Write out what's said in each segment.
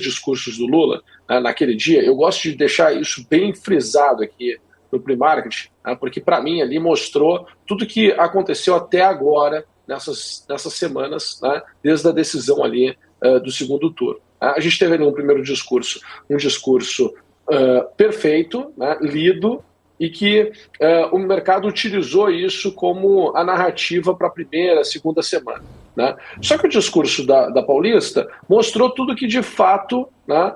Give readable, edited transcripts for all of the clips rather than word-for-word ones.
discursos do Lula, né, naquele dia, eu gosto de deixar isso bem frisado aqui no pre-market, né, porque para mim ali mostrou tudo que aconteceu até agora nessas semanas, né, desde a decisão ali do segundo turno. A gente teve ali um primeiro discurso, um discurso perfeito, né, lido, e que o mercado utilizou isso como a narrativa para a primeira, segunda semana. Né? Só que o discurso da Paulista mostrou tudo que, de fato, né,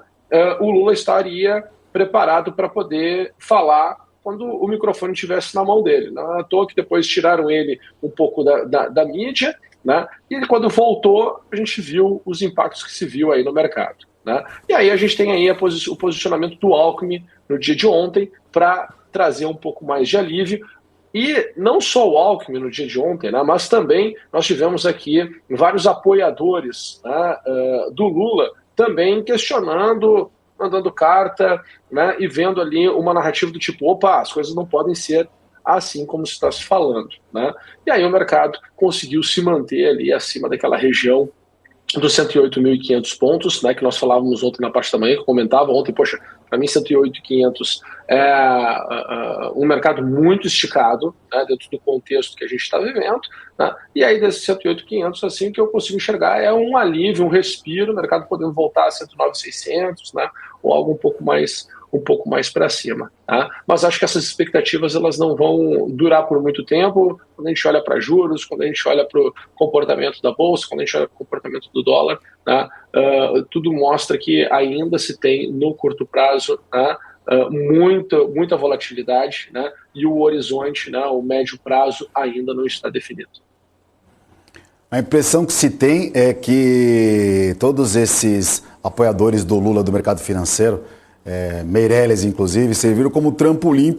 o Lula estaria preparado para poder falar quando o microfone estivesse na mão dele. Não é à toa que depois tiraram ele um pouco da mídia, né? E ele, quando voltou, a gente viu os impactos que se viu aí no mercado. Né? E aí a gente tem aí o posicionamento do Alckmin no dia de ontem para trazer um pouco mais de alívio. E não só o Alckmin no dia de ontem, né, mas também nós tivemos aqui vários apoiadores, né, do Lula também questionando, mandando carta, né, e vendo ali uma narrativa do tipo, opa, as coisas não podem ser assim como se está se falando. Né? E aí o mercado conseguiu se manter ali acima daquela região dos 108.500 pontos, né, que nós falávamos ontem na parte da manhã, que eu comentava ontem, poxa, para mim 108.500 é um mercado muito esticado, né, dentro do contexto que a gente está vivendo, né, e aí desses 108.500, assim, que eu consigo enxergar é um alívio, um respiro, o mercado podendo voltar a 109.600, né, ou algo um pouco mais para cima. Tá? Mas acho que essas expectativas elas não vão durar por muito tempo. Quando a gente olha para juros, quando a gente olha para o comportamento da Bolsa, quando a gente olha para o comportamento do dólar, tá? Tudo mostra que ainda se tem, no curto prazo, tá? Muita volatilidade, né? E o horizonte, né? O médio prazo, ainda não está definido. A impressão que se tem é que todos esses apoiadores do Lula do mercado financeiro, Meirelles, inclusive, serviram como trampolim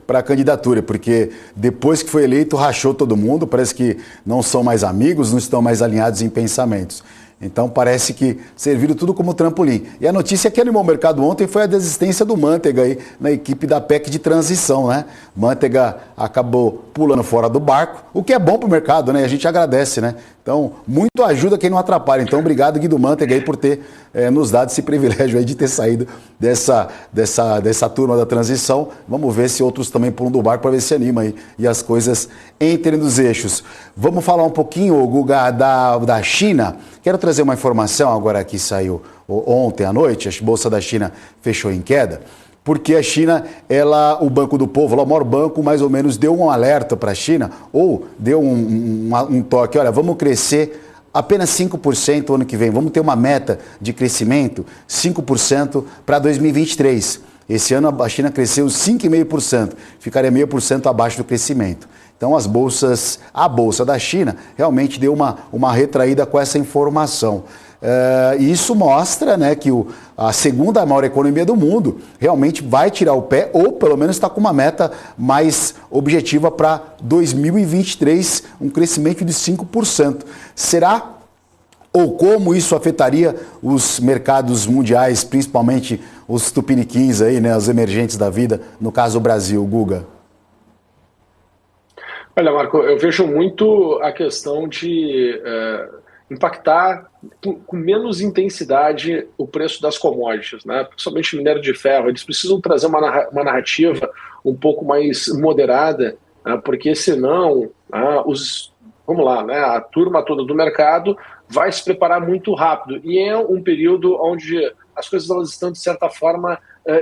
para a candidatura, porque depois que foi eleito, rachou todo mundo, parece que não são mais amigos, não estão mais alinhados em pensamentos. Então parece que serviram tudo como trampolim. E a notícia que animou o mercado ontem foi a desistência do Manteiga aí na equipe da PEC de transição, né? Manteiga acabou pulando fora do barco, o que é bom para o mercado, né? A gente agradece, né? Então, muito ajuda quem não atrapalha. Então, obrigado, Guido Manteiga, aí, por ter nos dado esse privilégio aí de ter saído dessa turma da transição. Vamos ver se outros também pulam do barco para ver se anima aí e as coisas entrem nos eixos. Vamos falar um pouquinho, Guga, da China. Quero trazer uma informação agora que saiu ontem à noite. A Bolsa da China fechou em queda. Porque a China, o Banco do Povo, o maior banco, mais ou menos deu um alerta para a China, ou deu um toque, olha, vamos crescer apenas 5% ano que vem, vamos ter uma meta de crescimento 5% para 2023. Esse ano a China cresceu 5,5%, ficaria 0,5% abaixo do crescimento. Então a Bolsa da China realmente deu uma retraída com essa informação. E isso mostra, né, que a segunda maior economia do mundo realmente vai tirar o pé, ou pelo menos está com uma meta mais objetiva para 2023, um crescimento de 5%. Será ou como isso afetaria os mercados mundiais, principalmente os tupiniquins aí, né, os emergentes da vida, no caso o Brasil, Guga? Olha, Marco, eu vejo muito a questão de impactar com menos intensidade o preço das commodities, né? Principalmente minério de ferro. Eles precisam trazer uma narrativa um pouco mais moderada, né? Porque senão vamos lá, né? A turma toda do mercado vai se preparar muito rápido. E é um período onde as coisas elas estão, de certa forma,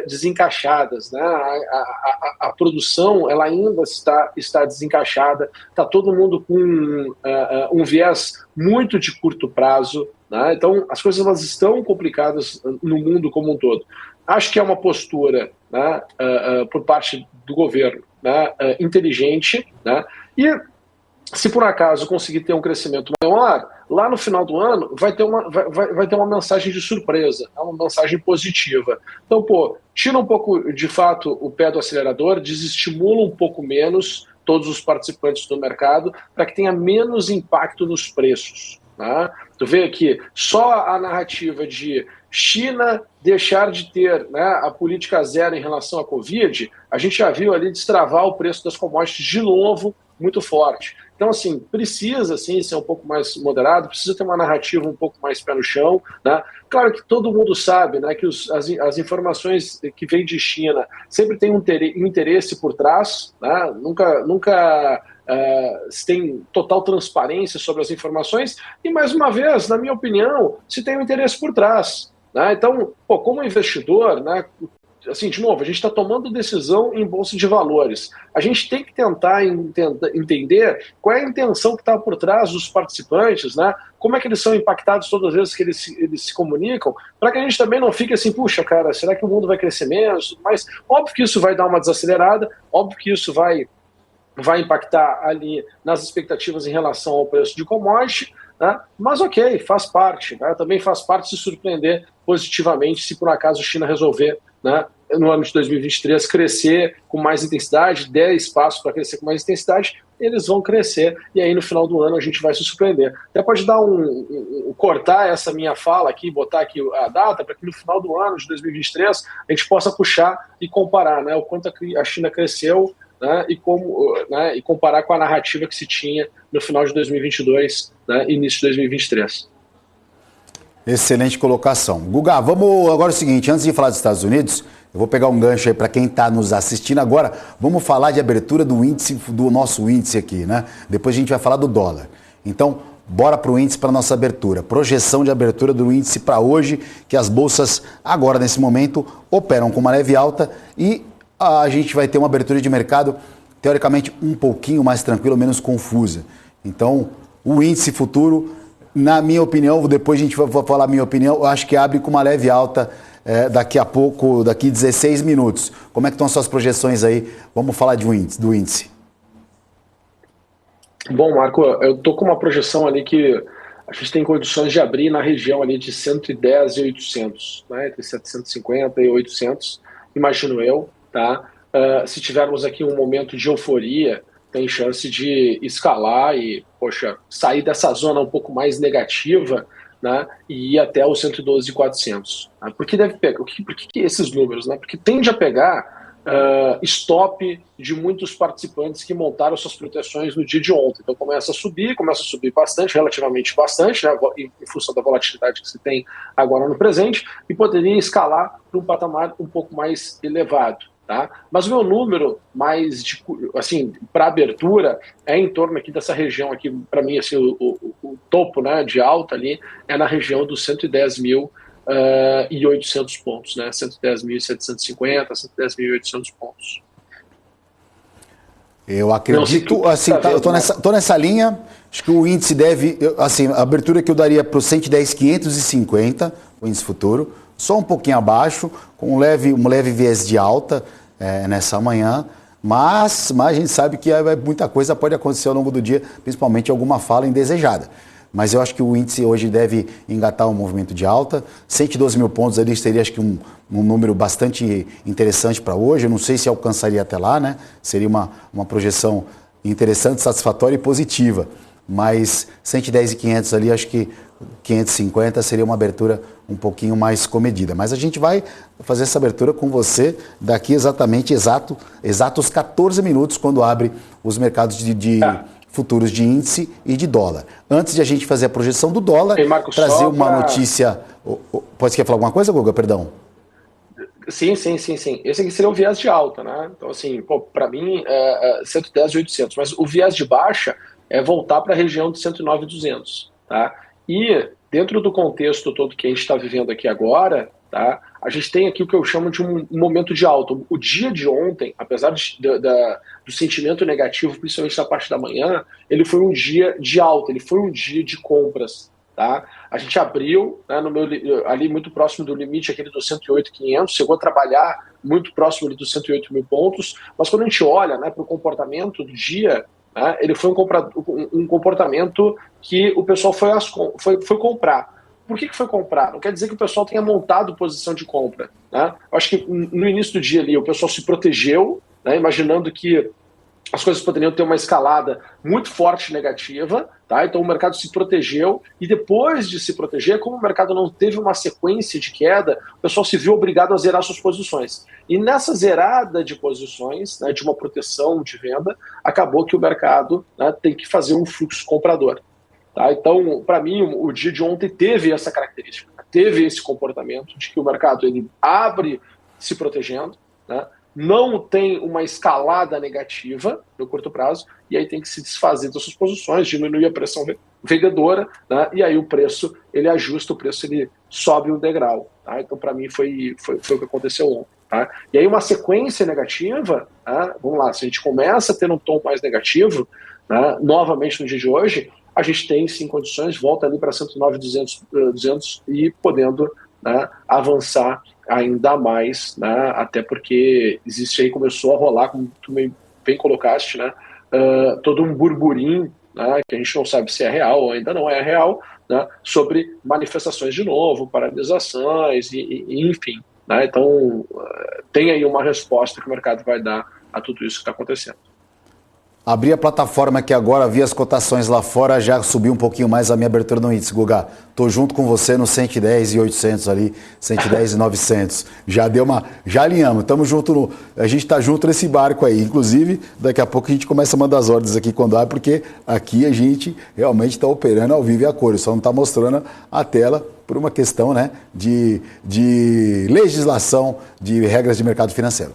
desencaixadas, né? A produção ela ainda está desencaixada, está todo mundo com um viés muito de curto prazo, né? Então as coisas elas estão complicadas no mundo como um todo. Acho que é uma postura, né, por parte do governo, né, inteligente, né? E se por acaso conseguir ter um crescimento maior, lá no final do ano vai ter uma mensagem de surpresa, uma mensagem positiva. Então, tira um pouco, de fato, o pé do acelerador, desestimula um pouco menos todos os participantes do mercado para que tenha menos impacto nos preços. Né? Tu vê que só a narrativa de China deixar de ter, né, a política zero em relação à Covid, a gente já viu ali destravar o preço das commodities de novo muito forte. Então, assim, precisa, assim, ser um pouco mais moderado, precisa ter uma narrativa um pouco mais pé no chão, né? Claro que todo mundo sabe, né, que as informações que vêm de China sempre tem um interesse por trás, né? Nunca se tem total transparência sobre as informações e, mais uma vez, na minha opinião, se tem um interesse por trás, né? Então, pô, como investidor, né, assim, de novo, a gente está tomando decisão em bolsa de valores. A gente tem que tentar entender qual é a intenção que está por trás dos participantes, né? Como é que eles são impactados todas as vezes que eles se comunicam, para que a gente também não fique assim, puxa, cara, será que o mundo vai crescer menos? Mas óbvio que isso vai dar uma desacelerada, óbvio que isso vai impactar ali nas expectativas em relação ao preço de commodity, né? Mas ok, faz parte, né? Também faz parte se surpreender positivamente se por acaso a China resolver, né, no ano de 2023 crescer com mais intensidade, der espaço para crescer com mais intensidade, eles vão crescer e aí no final do ano a gente vai se surpreender. Até pode dar cortar essa minha fala aqui, botar aqui a data para que no final do ano de 2023 a gente possa puxar e comparar, né, o quanto a China cresceu, né, e comparar com a narrativa que se tinha no final de 2022, né, início de 2023. Excelente colocação. Guga, vamos agora o seguinte, antes de falar dos Estados Unidos, eu vou pegar um gancho aí para quem está nos assistindo agora, vamos falar de abertura do índice, do nosso índice aqui, né? Depois a gente vai falar do dólar. Então, bora para o índice, para nossa abertura. Projeção de abertura do índice para hoje, que as bolsas agora, nesse momento, operam com uma leve alta e a gente vai ter uma abertura de mercado, teoricamente, um pouquinho mais tranquila, menos confusa. Então, o índice futuro, na minha opinião, depois a gente vai falar a minha opinião, eu acho que abre com uma leve alta daqui a pouco, daqui 16 minutos. Como é que estão as suas projeções aí? Vamos falar do índice. Bom, Marco, eu estou com uma projeção ali que a gente tem condições de abrir na região ali de 110 e 800, né? Entre 750 e 800, imagino eu, tá? Se tivermos aqui um momento de euforia, tem chance de escalar e, poxa, sair dessa zona um pouco mais negativa, né, e ir até os 112.400. Né? Por que deve pegar? Por que esses números? Né? Porque tende a pegar stop de muitos participantes que montaram suas proteções no dia de ontem. Então começa a subir bastante, relativamente bastante, né, em função da volatilidade que se tem agora no presente, e poderia escalar para um patamar um pouco mais elevado. Tá? Mas o meu número mais assim, para abertura é em torno aqui dessa região aqui, para mim assim, o topo, né, de alta ali é na região dos 110.800 pontos, né? 110.750, 110.800 pontos. Eu acredito, assim, eu tô nessa linha, acho que o índice deve, assim, a abertura que eu daria para o 110.550, o índice futuro, só um pouquinho abaixo, com um leve viés de alta nessa manhã, mas a gente sabe que muita coisa pode acontecer ao longo do dia, principalmente alguma fala indesejada. Mas eu acho que o índice hoje deve engatar um movimento de alta. 112 mil pontos ali seria, acho que, um número bastante interessante para hoje. Eu não sei se alcançaria até lá, né? Seria uma projeção interessante, satisfatória e positiva. Mas 110.500 ali, acho que 550 seria uma abertura um pouquinho mais comedida. Mas a gente vai fazer essa abertura com você daqui exatos 14 minutos, quando abre os mercados de futuros de índice e de dólar. Antes de a gente fazer a projeção do dólar, trazer uma notícia... Pode querer falar alguma coisa, Guga? Perdão. Sim. Esse aqui seria o viés de alta, né? Então, assim, para mim, 110 e 800. Mas o viés de baixa é voltar para a região de 109.200, tá? E dentro do contexto todo que a gente está vivendo aqui agora, tá? A gente tem aqui o que eu chamo de um momento de alta. O dia de ontem, apesar do sentimento negativo, principalmente na parte da manhã, ele foi um dia de alta, ele foi um dia de compras. Tá? A gente abriu, né, ali muito próximo do limite aquele dos 108.500, chegou a trabalhar muito próximo ali dos 108 mil pontos, mas quando a gente olha, né, para o comportamento do dia, né, ele foi um comportamento que o pessoal foi comprar. Por que foi comprar? Não quer dizer que o pessoal tenha montado posição de compra. Né? Eu acho que no início do dia ali o pessoal se protegeu, né, imaginando que as coisas poderiam ter uma escalada muito forte negativa, tá? Então o mercado se protegeu, e depois de se proteger, como o mercado não teve uma sequência de queda, o pessoal se viu obrigado a zerar suas posições. E nessa zerada de posições, né, de uma proteção de venda, acabou que o mercado, né, tem que fazer um fluxo comprador. Tá? Então, para mim, o dia de ontem teve essa característica, teve esse comportamento de que o mercado ele abre se protegendo, né? Não tem uma escalada negativa no curto prazo, e aí tem que se desfazer das suas posições, diminuir a pressão vendedora, né? E aí o preço ele ajusta, o preço ele sobe um degrau. Tá? Então, para mim, foi o que aconteceu ontem. Tá? E aí uma sequência negativa, tá? Vamos lá, se a gente começa a ter um tom mais negativo, né, novamente no dia de hoje, a gente tem sim condições, volta ali para 109,200 e podendo, né, avançar ainda mais, né, até porque existe aí, começou a rolar, como tu bem colocaste, né, todo um burburinho, né, que a gente não sabe se é real ou ainda não é real, né, sobre manifestações de novo, paralisações, e enfim. Né, então, tem aí uma resposta que o mercado vai dar a tudo isso que está acontecendo. Abri a plataforma aqui agora, vi as cotações lá fora, já subiu um pouquinho mais a minha abertura no índice, Guga. Tô junto com você no 110,800 ali, 110,900. Já alinhamos, estamos junto, a gente tá junto nesse barco aí. Inclusive, daqui a pouco a gente começa a mandar as ordens aqui quando abre, porque aqui a gente realmente está operando ao vivo e a cores, só não está mostrando a tela por uma questão, né, de legislação de regras de mercado financeiro.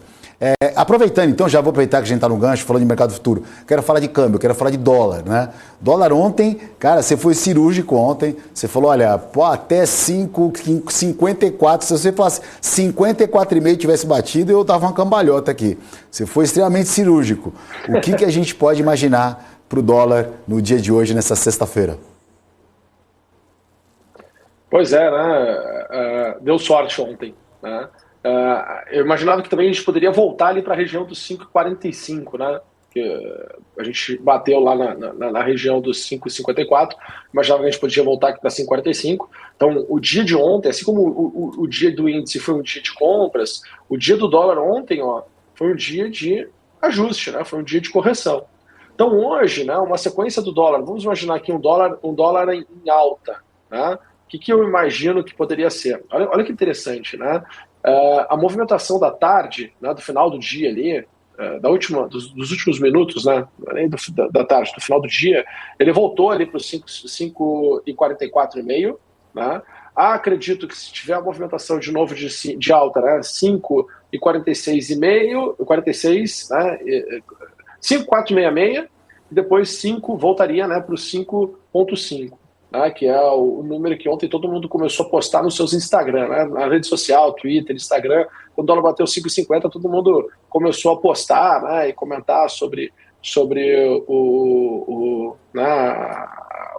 Aproveitando, então, já vou aproveitar que a gente está no gancho, falando de mercado futuro. Quero falar de câmbio, quero falar de dólar, né? Dólar ontem, cara, você foi cirúrgico ontem. Você falou, olha, pô, até 5,54. Se você falasse 54,5 tivesse batido, eu tava uma cambalhota aqui. Você foi extremamente cirúrgico. O que a gente pode imaginar para o dólar no dia de hoje, nessa sexta-feira? Pois é, né? Deu sorte ontem, né? Eu imaginava que também a gente poderia voltar ali para a região dos 5,45, né? Que a gente bateu lá na região dos 5,54, imaginava que a gente podia voltar aqui para 5,45. Então, o dia de ontem, assim como o dia do índice foi um dia de compras, o dia do dólar ontem, ó, foi um dia de ajuste, né? Foi um dia de correção. Então, hoje, né, uma sequência do dólar, vamos imaginar aqui um dólar em alta, né? O que eu imagino que poderia ser? Olha que interessante, né? A movimentação da tarde, né, do final do dia ali, dos últimos minutos, né, além da tarde, do final do dia, ele voltou ali para os 5,44,5, né? Acredito que se tiver a movimentação de novo de alta, né, 5,46,5, 46, né, 5,466, e depois 5 voltaria, né, para o 5,5. Que é o número que ontem todo mundo começou a postar nos seus Instagram, né? Na rede social, Twitter, Instagram. Quando o dólar bateu 5,50, todo mundo começou a postar, né, e comentar sobre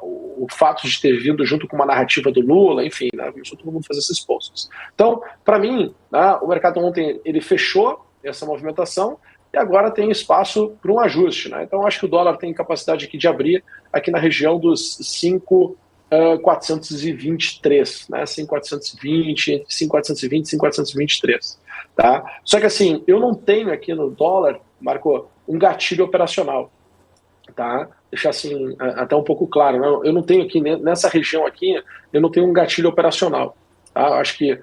o fato de ter vindo junto com uma narrativa do Lula, enfim, né? Começou todo mundo a fazer esses posts. Então, para mim, né, o mercado ontem ele fechou essa movimentação e agora tem espaço para um ajuste, né? Então, acho que o dólar tem capacidade aqui de abrir aqui na região dos 5,423, né? 5,420, entre 5,420 e 5,423, tá? Só que assim, eu não tenho aqui no dólar, Marco, um gatilho operacional, tá? Deixar assim até um pouco claro, né? Eu não tenho aqui nessa região aqui, eu não tenho um gatilho operacional, tá? Eu acho que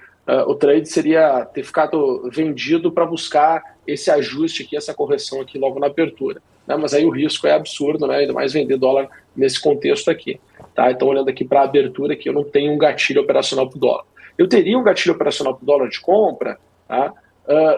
o trade seria ter ficado vendido para buscar esse ajuste aqui, essa correção aqui logo na abertura, né? Mas aí o risco é absurdo, né? Ainda mais vender dólar nesse contexto aqui, tá? Então, olhando aqui para a abertura, aqui eu não tenho um gatilho operacional para o dólar. Eu teria um gatilho operacional para o dólar de compra, tá?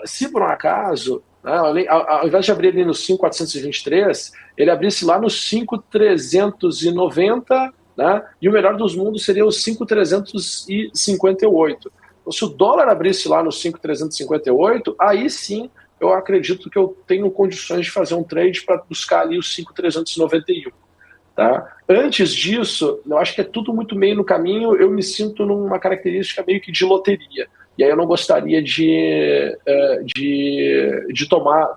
Se por um acaso, né, ao invés de abrir ali no 5,423, ele abrisse lá no 5,390, né? E o melhor dos mundos seria os 5,358. Então, se o dólar abrisse lá no 5,358, aí sim eu acredito que eu tenho condições de fazer um trade para buscar ali os 5,391. Tá? Antes disso, eu acho que é tudo muito meio no caminho, eu me sinto numa característica meio que de loteria. E aí eu não gostaria de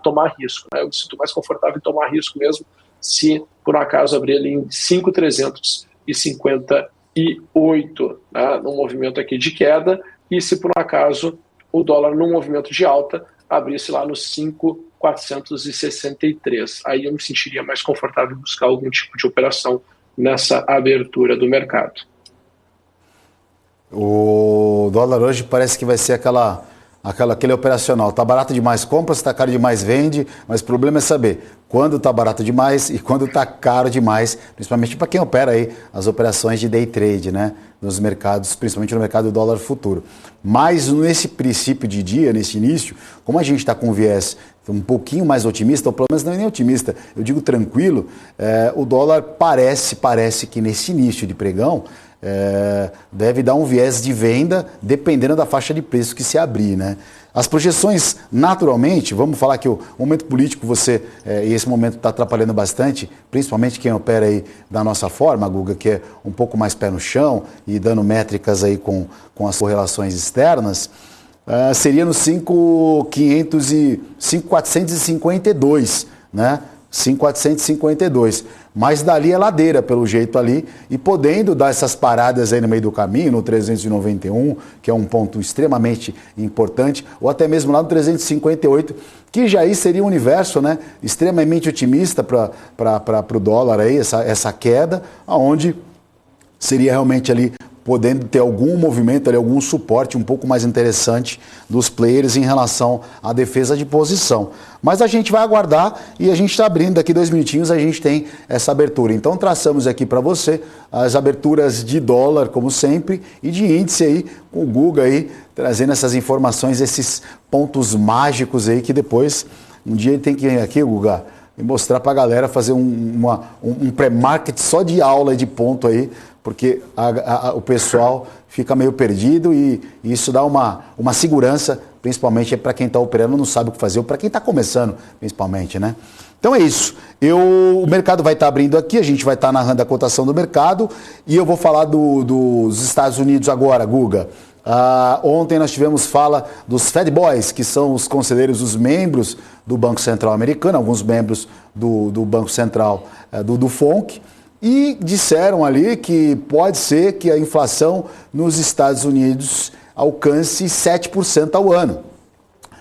tomar risco. Né? Eu me sinto mais confortável em tomar risco mesmo se, por um acaso, abrir ali em 5,358, né? Num movimento aqui de queda, e se, por um acaso, o dólar num movimento de alta abrisse lá no 463. Aí eu me sentiria mais confortável em buscar algum tipo de operação nessa abertura do mercado. O dólar hoje parece que vai ser aquele operacional. Está barato demais, compra, se está caro demais, vende. Mas o problema é saber quando está barato demais e quando está caro demais, principalmente para quem opera aí as operações de day trade, né? Nos mercados, principalmente no mercado do dólar futuro. Mas nesse princípio de dia, nesse início, como a gente está com um viés um pouquinho mais otimista, ou pelo menos não é nem otimista, eu digo tranquilo, o dólar parece que nesse início de pregão, deve dar um viés de venda dependendo da faixa de preço que se abrir, né? As projeções, naturalmente, vamos falar que o momento político e esse momento está atrapalhando bastante, principalmente quem opera aí da nossa forma, Guga, que é um pouco mais pé no chão e dando métricas aí com as correlações externas, seria no 5.452, né? 5.452, mas dali é ladeira pelo jeito ali e podendo dar essas paradas aí no meio do caminho, no 391, que é um ponto extremamente importante, ou até mesmo lá no 358, que já aí seria um universo, né, extremamente otimista para o dólar aí, essa queda, aonde seria realmente ali podendo ter algum movimento, ali, algum suporte um pouco mais interessante dos players em relação à defesa de posição. Mas a gente vai aguardar e a gente está abrindo daqui 2 minutinhos, a gente tem essa abertura. Então traçamos aqui para você as aberturas de dólar, como sempre, e de índice aí, com o Guga aí, trazendo essas informações, esses pontos mágicos aí que depois, um dia ele tem que ir aqui, Guga, e mostrar para a galera, fazer um pré-market só de aula de ponto aí, porque o pessoal fica meio perdido e isso dá uma segurança, principalmente para quem está operando, não sabe o que fazer, ou para quem está começando, principalmente, né? Então é isso. O mercado vai estar abrindo aqui, a gente vai estar narrando a cotação do mercado e eu vou falar dos Estados Unidos agora, Guga. Ontem nós tivemos fala dos Fed Boys, que são os conselheiros, os membros do Banco Central americano, alguns membros do Banco Central do FONC, e disseram ali que pode ser que a inflação nos Estados Unidos alcance 7% ao ano.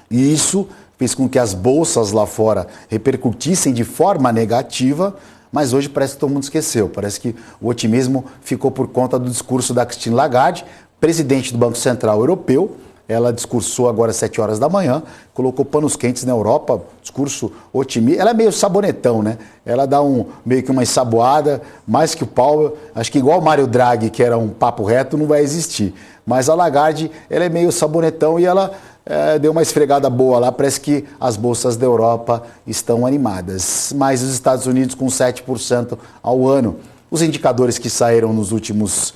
E isso fez com que as bolsas lá fora repercutissem de forma negativa, mas hoje parece que todo mundo esqueceu. Parece que o otimismo ficou por conta do discurso da Christine Lagarde, presidente do Banco Central Europeu. Ela discursou agora às 7 horas da manhã, colocou panos quentes na Europa, discurso otimista. Ela é meio sabonetão, né? Ela dá meio que uma ensaboada, mais que o Powell. Acho que igual o Mário Draghi, que era um papo reto, não vai existir. Mas a Lagarde, ela é meio sabonetão e ela deu uma esfregada boa lá. Parece que as bolsas da Europa estão animadas. Mas os Estados Unidos com 7% ao ano. Os indicadores que saíram nos últimos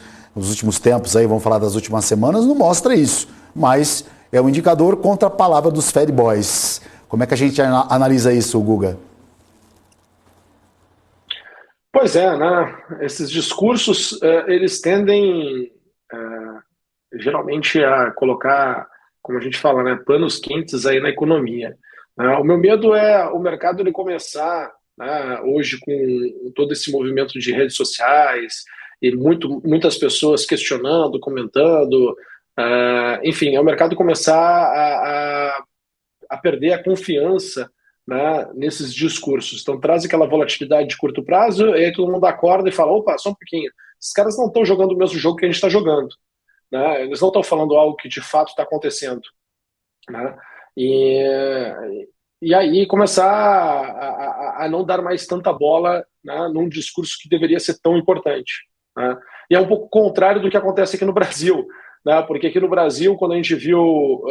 tempos, aí vamos falar das últimas semanas, não mostra isso. Mas é um indicador contra a palavra dos Fed Boys. Como é que a gente analisa isso, Guga? Pois é, né? Esses discursos, eles tendem geralmente a colocar, como a gente fala, né, panos quentes aí na economia. O meu medo é o mercado ele começar, né, hoje com todo esse movimento de redes sociais e muitas pessoas questionando, comentando, enfim, é o mercado começar a perder a confiança, né, nesses discursos. Então traz aquela volatilidade de curto prazo e aí todo mundo acorda e fala, opa, só um pouquinho, esses caras não estão jogando o mesmo jogo que a gente está jogando, né? Eles não estão falando algo que de fato está acontecendo, né? E aí começar a não dar mais tanta bola, né, num discurso que deveria ser tão importante, né? E é um pouco contrário do que acontece aqui no Brasil, né? Porque aqui no Brasil, quando a gente viu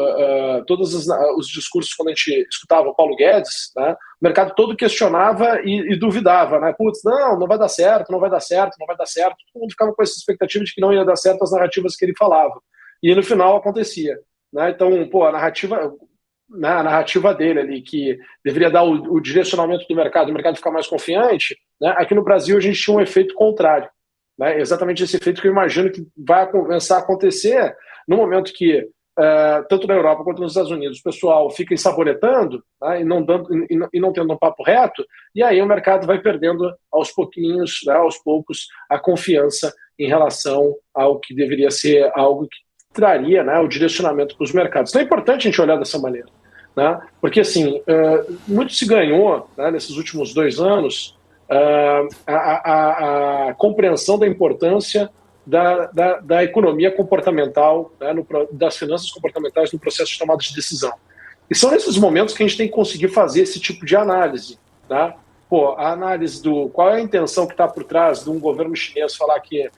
todos os discursos, quando a gente escutava o Paulo Guedes, né, o mercado todo questionava e duvidava, né? Putz, não vai dar certo, não vai dar certo, não vai dar certo. Todo mundo ficava com essa expectativa de que não ia dar certo as narrativas que ele falava. E no final acontecia, né? Então, pô, a narrativa dele ali, que deveria dar o direcionamento do mercado ficar mais confiante, né? Aqui no Brasil a gente tinha um efeito contrário. Né, exatamente esse efeito que eu imagino que vai começar a acontecer no momento que, tanto na Europa quanto nos Estados Unidos, o pessoal fica ensaboretando, né, e não tendo um papo reto, e aí o mercado vai perdendo aos pouquinhos, né, aos poucos, a confiança em relação ao que deveria ser algo que traria, né, o direcionamento para os mercados. Então é importante a gente olhar dessa maneira. né? Porque assim, muito se ganhou, né, nesses últimos 2 anos a compreensão da importância da economia comportamental, né, das finanças comportamentais no processo de tomada de decisão. E são nesses momentos que a gente tem que conseguir fazer esse tipo de análise, tá? Pô, a análise do qual é a intenção que está por trás de um governo chinês falar que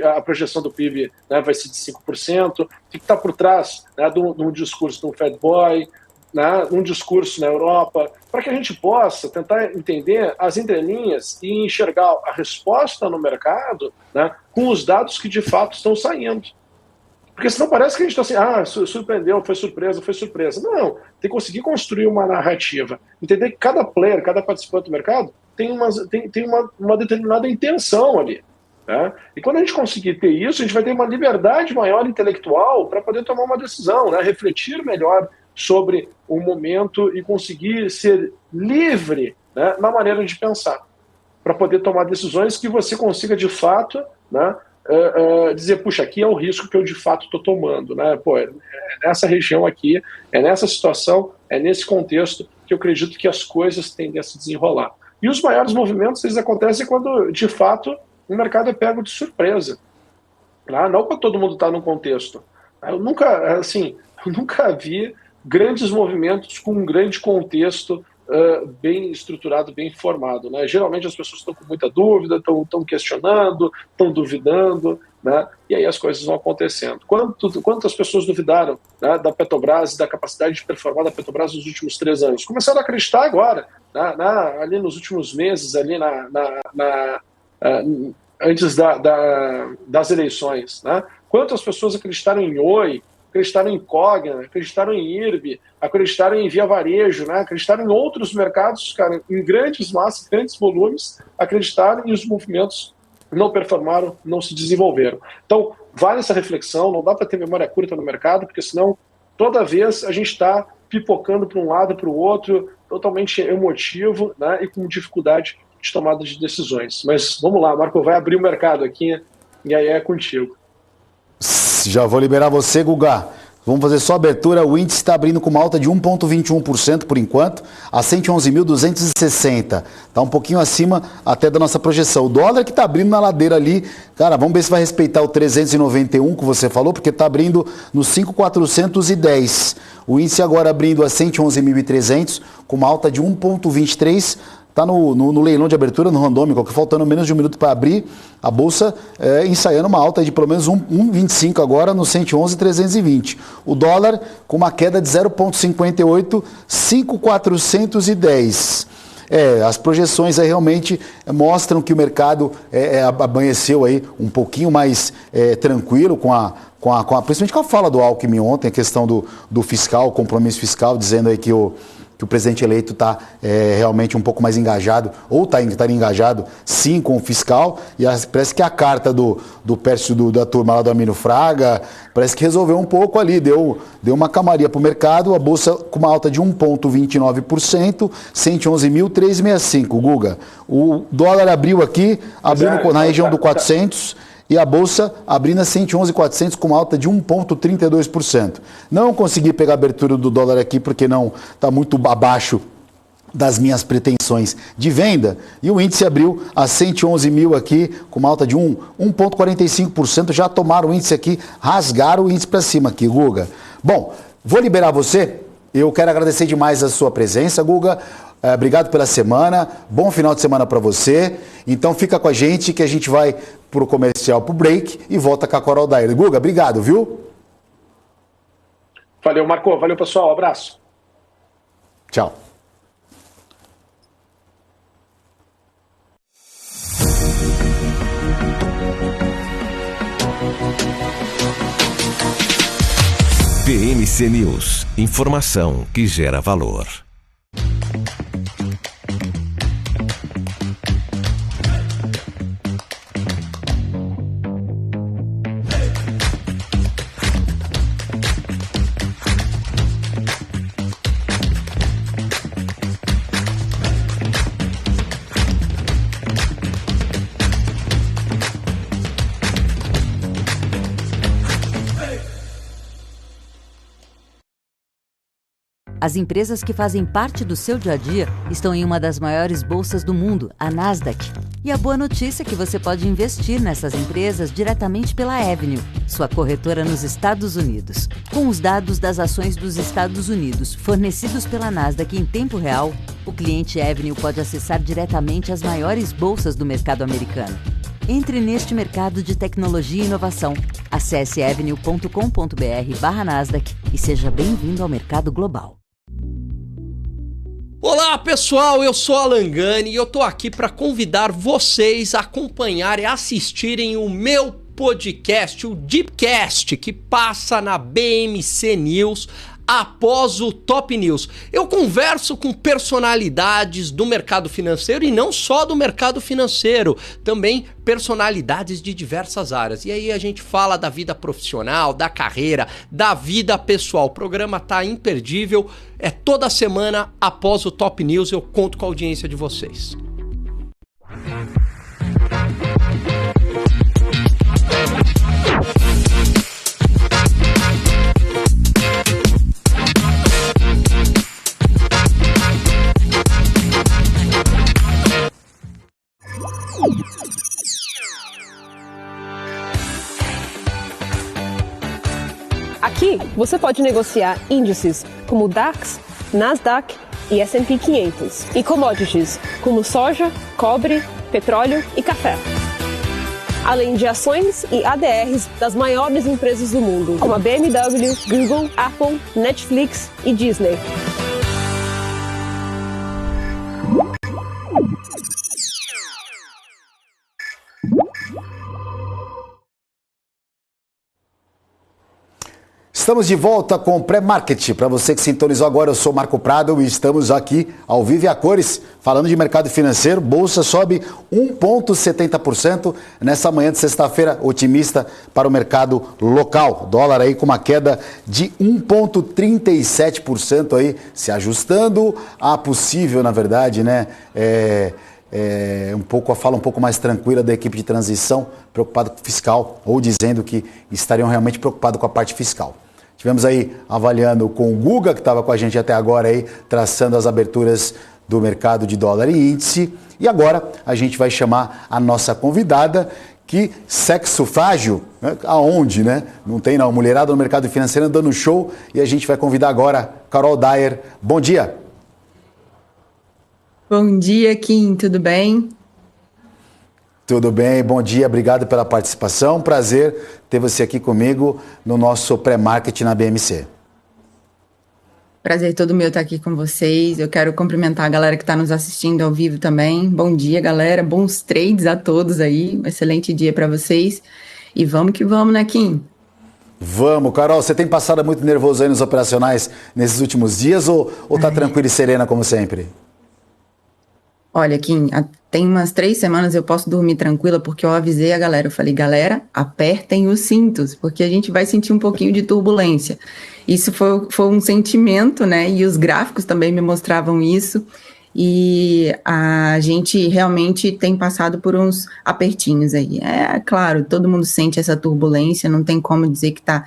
a projeção do PIB, né, vai ser de 5%, o que está por trás, né, de um discurso do Fed Boy, né, um discurso na Europa, para que a gente possa tentar entender as entrelinhas e enxergar a resposta no mercado, né, com os dados que de fato estão saindo. Porque senão parece que a gente está assim, surpreendeu, foi surpresa. Não, tem que conseguir construir uma narrativa. Entender que cada player, cada participante do mercado tem uma determinada intenção ali. Né? E quando a gente conseguir ter isso, a gente vai ter uma liberdade maior intelectual para poder tomar uma decisão, né? Refletir melhor sobre o momento e conseguir ser livre, né, na maneira de pensar, para poder tomar decisões que você consiga de fato, né, dizer, puxa, aqui é o risco que eu de fato estou tomando, né? Pô, é nessa região aqui, é nessa situação, é nesse contexto que eu acredito que as coisas tendem a se desenrolar. E os maiores movimentos, eles acontecem quando, de fato, o mercado é pego de surpresa. Né? Não quando todo mundo está num contexto. Eu nunca vi grandes movimentos com um grande contexto bem estruturado, bem formado. Né? Geralmente as pessoas estão com muita dúvida, estão questionando, estão duvidando, né? E aí as coisas vão acontecendo. Quantas pessoas duvidaram, né, da Petrobras e da capacidade de performar da Petrobras nos últimos 3 anos? Começaram a acreditar agora, né, ali nos últimos meses, ali antes das eleições. Né? Quantas pessoas acreditaram em Oi, acreditaram em Cogna, acreditaram em IRB, acreditaram em Via Varejo, né? Acreditaram em outros mercados, cara, em grandes massas, grandes volumes, acreditaram e os movimentos não performaram, não se desenvolveram. Então, vale essa reflexão, não dá para ter memória curta no mercado, porque senão toda vez a gente está pipocando para um lado para o outro, totalmente emotivo, né? E com dificuldade de tomada de decisões. Mas vamos lá, Marco, vai abrir o mercado aqui e aí é contigo. Já vou liberar você, Guga. Vamos fazer só a abertura. O índice está abrindo com uma alta de 1,21% por enquanto, a 111.260. Está um pouquinho acima até da nossa projeção. O dólar que está abrindo na ladeira ali, cara, vamos ver se vai respeitar o 391 que você falou, porque está abrindo no 5.410. O índice agora abrindo a 111.300, com uma alta de 1,23%. Está no leilão de abertura, no randômico, faltando menos de 1 minuto para abrir, a Bolsa ensaiando uma alta de pelo menos 1,25 agora no 111.320. O dólar com uma queda de 0,58, 5.410. As projeções aí realmente mostram que o mercado amanheceu aí um pouquinho mais tranquilo principalmente com a fala do Alckmin ontem, a questão do fiscal, o compromisso fiscal, dizendo aí que o presidente eleito está realmente um pouco mais engajado, ou está engajado, sim, com o fiscal, e parece que a carta do Pércio da turma lá do Armínio Fraga, parece que resolveu um pouco ali, deu uma calmaria para o mercado, a Bolsa com uma alta de 1,29%, 111.365, Guga. O dólar abriu aqui, na região do 400, e a Bolsa abrindo a 111.400 com uma alta de 1,32%. Não consegui pegar a abertura do dólar aqui porque não está muito abaixo das minhas pretensões de venda. E o índice abriu a 111.000 aqui com uma alta de 1,45%. Já tomaram o índice aqui, rasgaram o índice para cima aqui, Guga. Bom, vou liberar você. Eu quero agradecer demais a sua presença, Guga. Obrigado pela semana, bom final de semana para você. Então fica com a gente que a gente vai pro comercial, pro break e volta com a Coral Dair. Guga, obrigado, viu? Valeu, Marco. Valeu, pessoal. Abraço. Tchau. BMC News. Informação que gera valor. As empresas que fazem parte do seu dia a dia estão em uma das maiores bolsas do mundo, a Nasdaq. E a boa notícia é que você pode investir nessas empresas diretamente pela Avenue, sua corretora nos Estados Unidos. Com os dados das ações dos Estados Unidos fornecidos pela Nasdaq em tempo real, o cliente Avenue pode acessar diretamente as maiores bolsas do mercado americano. Entre neste mercado de tecnologia e inovação. Acesse avenue.com.br/Nasdaq e seja bem-vindo ao mercado global. Olá pessoal, eu sou Alan Gani e eu tô aqui para convidar vocês a acompanharem e assistirem o meu podcast, o Deepcast, que passa na BMC News após o Top News. Eu converso com personalidades do mercado financeiro e não só do mercado financeiro, também personalidades de diversas áreas. E aí a gente fala da vida profissional, da carreira, da vida pessoal. O programa tá imperdível, é toda semana após o Top News, eu conto com a audiência de vocês. Aqui você pode negociar índices como DAX, Nasdaq e S&P 500 e commodities como soja, cobre, petróleo e café. Além de ações e ADRs das maiores empresas do mundo, como a BMW, Google, Apple, Netflix e Disney. Estamos de volta com o Pré-Market. Para você que sintonizou agora, eu sou Marco Prado e estamos aqui ao vivo e a cores, falando de mercado financeiro. Bolsa sobe 1,70% nessa manhã de sexta-feira, otimista para o mercado local. Dólar aí com uma queda de 1,37% aí, se ajustando a possível, na verdade, né? A fala um pouco mais tranquila da equipe de transição, preocupado com o fiscal, ou dizendo que estariam realmente preocupados com a parte fiscal. Tivemos aí avaliando com o Guga, que estava com a gente até agora aí, traçando as aberturas do mercado de dólar e índice. E agora a gente vai chamar a nossa convidada, que sexo frágil, né? Aonde, né? Não tem não, mulherada no mercado financeiro dando show. E a gente vai convidar agora Carol Dyer. Bom dia. Bom dia, Kim, tudo bem? Tudo bem, bom dia, obrigado pela participação. Prazer ter você aqui comigo no nosso pré-market na BMC. Prazer todo meu estar aqui com vocês. Eu quero cumprimentar a galera que está nos assistindo ao vivo também. Bom dia, galera. Bons trades a todos aí. Um excelente dia para vocês. E vamos que vamos, né, Kim? Vamos, Carol. Você tem passado muito nervoso aí nos operacionais nesses últimos dias ou tá tranquila e serena como sempre? Olha, Kim, tem umas 3 semanas eu posso dormir tranquila porque eu avisei a galera. Eu falei, galera, apertem os cintos, porque a gente vai sentir um pouquinho de turbulência. Isso foi um sentimento, né? E os gráficos também me mostravam isso. E a gente realmente tem passado por uns apertinhos aí. É claro, todo mundo sente essa turbulência, não tem como dizer que tá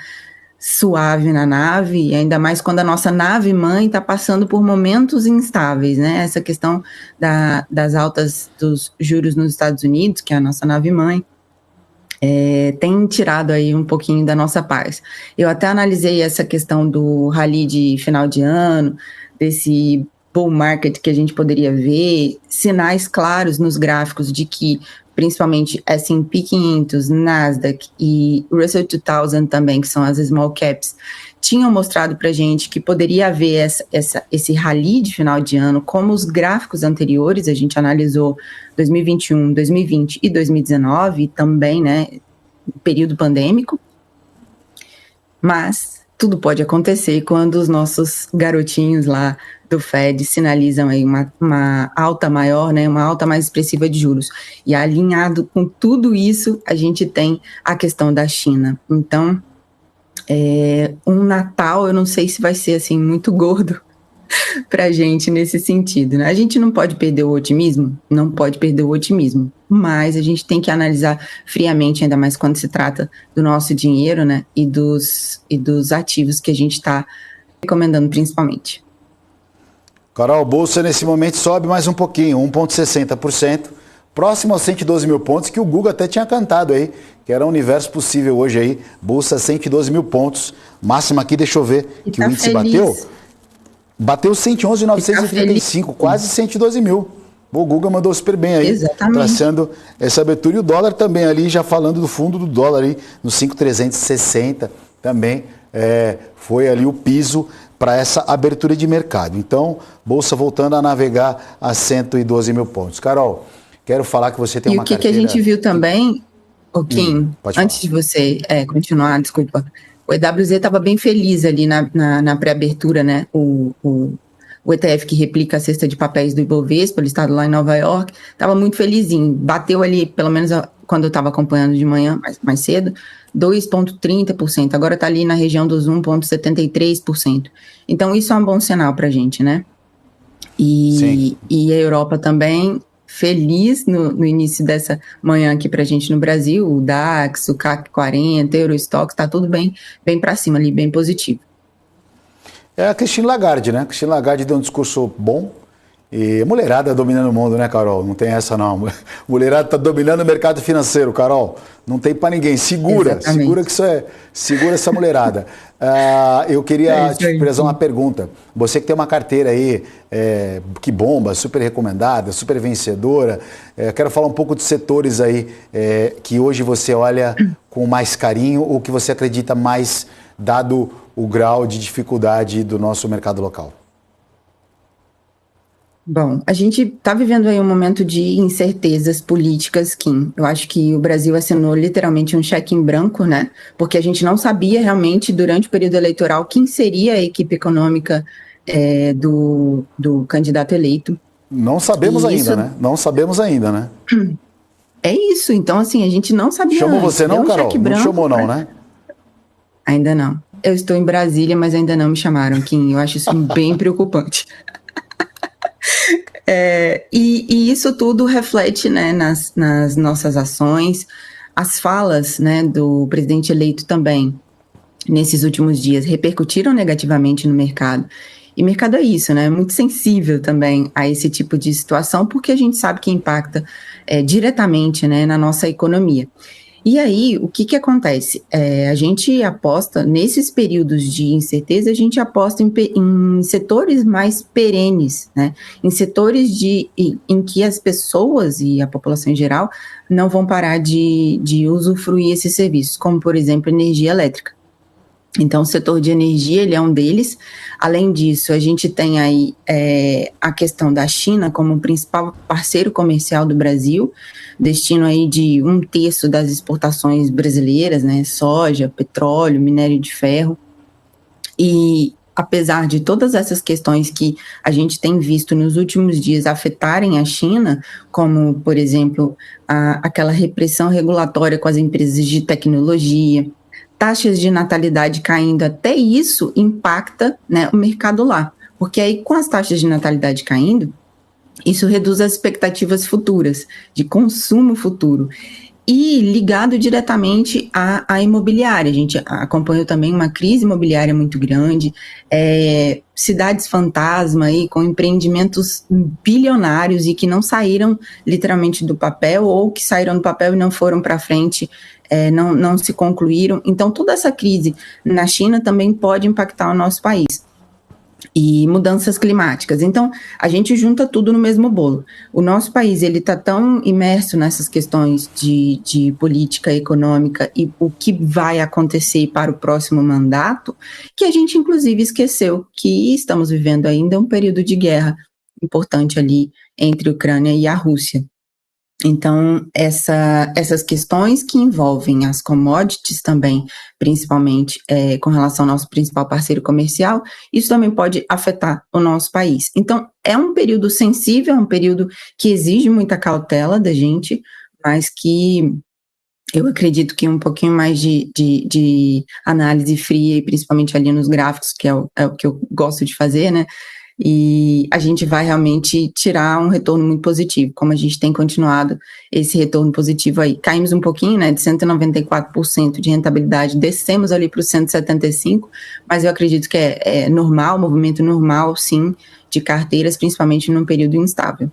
suave na nave, ainda mais quando a nossa nave-mãe está passando por momentos instáveis, né? Essa questão das altas dos juros nos Estados Unidos, que é a nossa nave-mãe, tem tirado aí um pouquinho da nossa paz. Eu até analisei essa questão do rally de final de ano, desse bull market que a gente poderia ver, sinais claros nos gráficos de que principalmente S&P 500, Nasdaq e Russell 2000 também, que são as small caps, tinham mostrado para a gente que poderia haver esse rally de final de ano, como os gráficos anteriores, a gente analisou 2021, 2020 e 2019, também, né, período pandêmico, mas tudo pode acontecer quando os nossos garotinhos lá do Fed sinalizam aí uma alta maior, né, uma alta mais expressiva de juros. E alinhado com tudo isso, a gente tem a questão da China. Então, um Natal, eu não sei se vai ser assim muito gordo para a gente nesse sentido, né? A gente não pode perder o otimismo, mas a gente tem que analisar friamente, ainda mais quando se trata do nosso dinheiro, né, e dos ativos que a gente está recomendando principalmente. Carol, Bolsa nesse momento sobe mais um pouquinho, 1,60%, próximo aos 112 mil pontos, que o Google até tinha cantado aí, que era um universo possível hoje aí, Bolsa 112 mil pontos, máxima aqui, deixa eu ver, que o índice bateu 111.935, quase 112 mil. O Google mandou super bem aí, traçando essa abertura, e o dólar também ali, já falando do fundo do dólar aí, no 5,360 também, foi ali o piso para essa abertura de mercado. Então, Bolsa voltando a navegar a 112 mil pontos. Carol, quero falar que você tem uma carteira... E o que a gente viu também, Kim, antes de você continuar, desculpa, o EWZ estava bem feliz ali na pré-abertura, né? O ETF que replica a cesta de papéis do Ibovespa, listado lá em Nova York, estava muito felizinho, bateu ali, pelo menos quando eu estava acompanhando de manhã, mais cedo, 2,30%, agora está ali na região dos 1,73%. Então, isso é um bom sinal para a gente, né? E a Europa também, feliz no início dessa manhã aqui para a gente no Brasil, o DAX, o CAC 40, Eurostoxx, está tudo bem para cima ali, bem positivo. É a Christine Lagarde, né? Christine Lagarde deu um discurso bom. E mulherada dominando o mundo, né, Carol? Não tem essa, não. Mulherada tá dominando o mercado financeiro, Carol. Não tem para ninguém. Segura que isso segura essa mulherada. Eu queria te fazer uma pergunta. Você que tem uma carteira aí que bomba, super recomendada, super vencedora. Quero falar um pouco de setores aí que hoje você olha com mais carinho ou que você acredita mais, dado o grau de dificuldade do nosso mercado local. Bom, a gente está vivendo aí um momento de incertezas políticas, Kim. Eu acho que o Brasil assinou literalmente um cheque em branco, né? Porque a gente não sabia realmente, durante o período eleitoral, quem seria a equipe econômica do candidato eleito. Não sabemos ainda, né? Não sabemos ainda, né? É isso. Então, assim, a gente não sabia. Chamou você não, Carol? Não chamou não, né? Ainda não. Eu estou em Brasília, mas ainda não me chamaram, Kim. Eu acho isso bem preocupante. E isso tudo reflete, né, nas nossas ações. As falas, né, do presidente eleito também, nesses últimos dias, repercutiram negativamente no mercado. E o mercado é isso, né, muito sensível também a esse tipo de situação, porque a gente sabe que impacta diretamente, né, na nossa economia. E aí, o que que acontece? A gente aposta, nesses períodos de incerteza, a gente aposta em setores mais perenes, né? Em setores em que as pessoas e a população em geral não vão parar de usufruir esses serviços, como, por exemplo, energia elétrica. Então, o setor de energia, ele é um deles. Além disso, a gente tem aí a questão da China como o principal parceiro comercial do Brasil, destino aí de 1/3 das exportações brasileiras, né, soja, petróleo, minério de ferro. E apesar de todas essas questões que a gente tem visto nos últimos dias afetarem a China, como, por exemplo, aquela repressão regulatória com as empresas de tecnologia, taxas de natalidade caindo, até isso impacta, né, o mercado lá. Porque aí, com as taxas de natalidade caindo, isso reduz as expectativas futuras, de consumo futuro. E ligado diretamente à imobiliária. A gente acompanhou também uma crise imobiliária muito grande, cidades fantasma aí, com empreendimentos bilionários e que não saíram literalmente do papel, ou que saíram do papel e não foram para frente, não se concluíram. Então, toda essa crise na China também pode impactar o nosso país. E mudanças climáticas. Então, a gente junta tudo no mesmo bolo. O nosso país, ele está tão imerso nessas questões de política econômica e o que vai acontecer para o próximo mandato, que a gente, inclusive, esqueceu que estamos vivendo ainda um período de guerra importante ali entre a Ucrânia e a Rússia. Então, essas questões que envolvem as commodities também, principalmente com relação ao nosso principal parceiro comercial, isso também pode afetar o nosso país. Então, é um período sensível, é um período que exige muita cautela da gente, mas que eu acredito que um pouquinho mais de análise fria, e principalmente ali nos gráficos, que é o que eu gosto de fazer, né? e a gente vai realmente tirar um retorno muito positivo, como a gente tem continuado esse retorno positivo aí. Caímos um pouquinho, né, de 194% de rentabilidade, descemos ali para os 175%, mas eu acredito que é normal, movimento normal, sim, de carteiras, principalmente num período instável.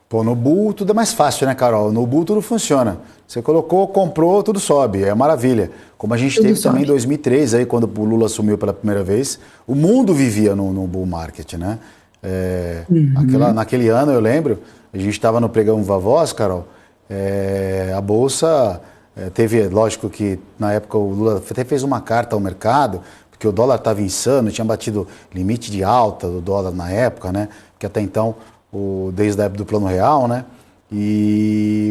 Pô, no Bull tudo é mais fácil, né, Carol? No Bull tudo funciona. Você colocou, comprou, tudo sobe, é maravilha. Como a gente teve também em 2003, aí, quando o Lula assumiu pela primeira vez, o mundo vivia no Bull Market, né? Naquele ano, eu lembro, a gente estava no pregão Viva Voz, Carol, a Bolsa teve, lógico que na época o Lula até fez uma carta ao mercado, porque o dólar estava insano, tinha batido limite de alta do dólar na época, né? Que até então, desde a época do Plano Real, né?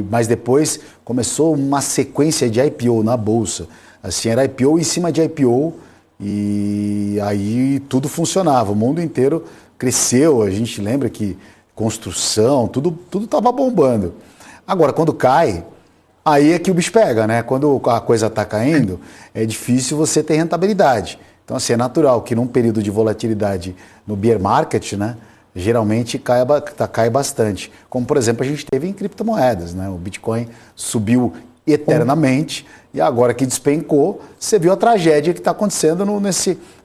Mas depois começou uma sequência de IPO na Bolsa. Assim, era IPO em cima de IPO e aí tudo funcionava. O mundo inteiro cresceu, a gente lembra que construção, tudo estava bombando. Agora, quando cai, aí é que o bicho pega, né? Quando a coisa está caindo, é difícil você ter rentabilidade. Então, assim, é natural que num período de volatilidade no bear market, né? Geralmente cai bastante. Como, por exemplo, a gente teve em criptomoedas, né? O Bitcoin subiu eternamente e agora que despencou, você viu a tragédia que está acontecendo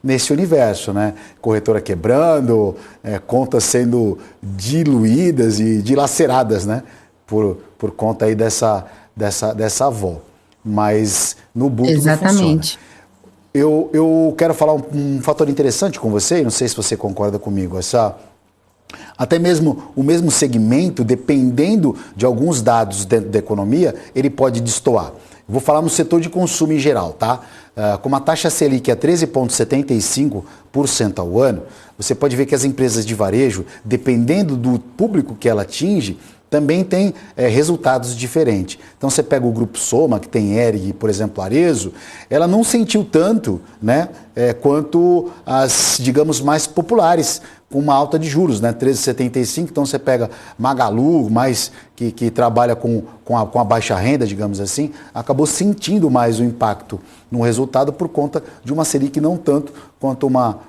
nesse universo, né? Corretora quebrando, contas sendo diluídas e dilaceradas, né? Por conta aí dessa avó. Mas no Bull tudo funciona. Eu quero falar um fator interessante com você, e não sei se você concorda comigo, até mesmo o mesmo segmento, dependendo de alguns dados dentro da economia, ele pode destoar. Vou falar no setor de consumo em geral, tá? Com a taxa Selic a 13,75% ao ano, você pode ver que as empresas de varejo, dependendo do público que ela atinge, também tem resultados diferentes. Então você pega o Grupo Soma, que tem Hering, por exemplo, Arezzo, ela não sentiu tanto, né, quanto as, digamos, mais populares, com uma alta de juros, né, 13,75. Então você pega Magalu, mais que trabalha com a baixa renda, digamos assim, acabou sentindo mais o impacto no resultado por conta de uma Selic não tanto quanto uma